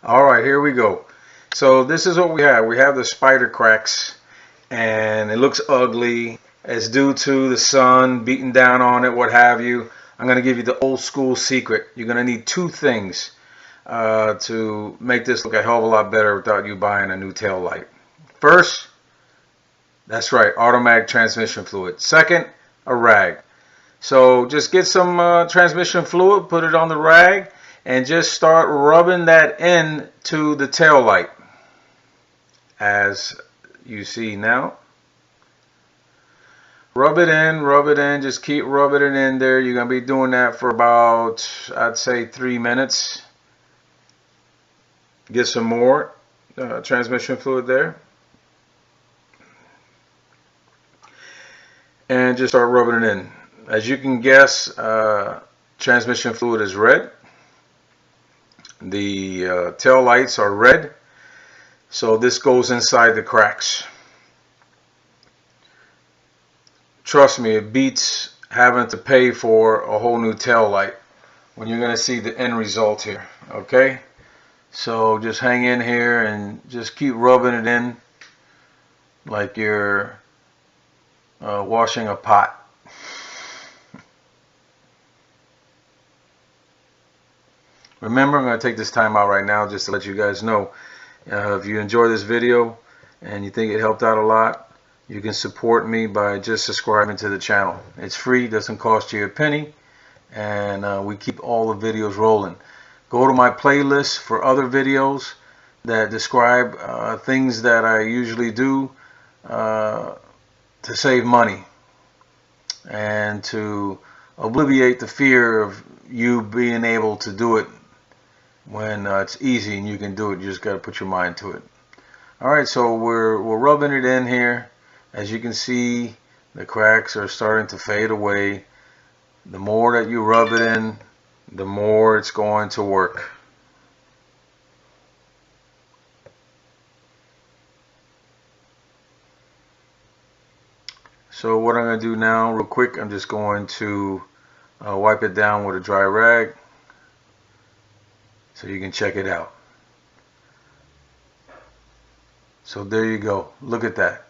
All right, here we go. So this is what we have. We have the spider cracks, and it looks ugly. It's due to the sun beating down on it, what have you. I'm going to give you the old school secret. You're going to need two things to make this look a hell of a lot better without you buying a new tail light. First, that's right, automatic transmission fluid. Second, a rag. So just get some transmission fluid, put it on the rag, and just start rubbing that into the tail light, as you see now. Rub it in, just keep rubbing it in there. You're going to be doing that for about, I'd say, 3 minutes. Get some more transmission fluid there. And just start rubbing it in. As you can guess, transmission fluid is red. The tail lights are red. So this goes inside the cracks. Trust me, it beats having to pay for a whole new tail light when you're going to see the end result here. Okay? So just hang in here and just keep rubbing it in like you're washing a pot. Remember, I'm going to take this time out right now just to let you guys know, if you enjoy this video and you think it helped out a lot, you can support me by just subscribing to the channel. It's free, doesn't cost you a penny, and we keep all the videos rolling. Go to my playlist for other videos that describe things that I usually do to save money and to alleviate the fear of you being able to do it when it's easy and you can do it. You just got to put your mind to it. Alright, so we're rubbing it in here. As you can see, the cracks are starting to fade away. The more that you rub it in, the more it's going to work. So what I'm going to do now, real quick, I'm just going to wipe it down with a dry rag so you can check it out. So there you go. Look at that.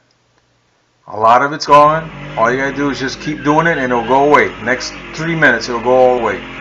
A lot of it's gone. All you gotta do is just keep doing it and it'll go away. Next 3 minutes it'll go all away.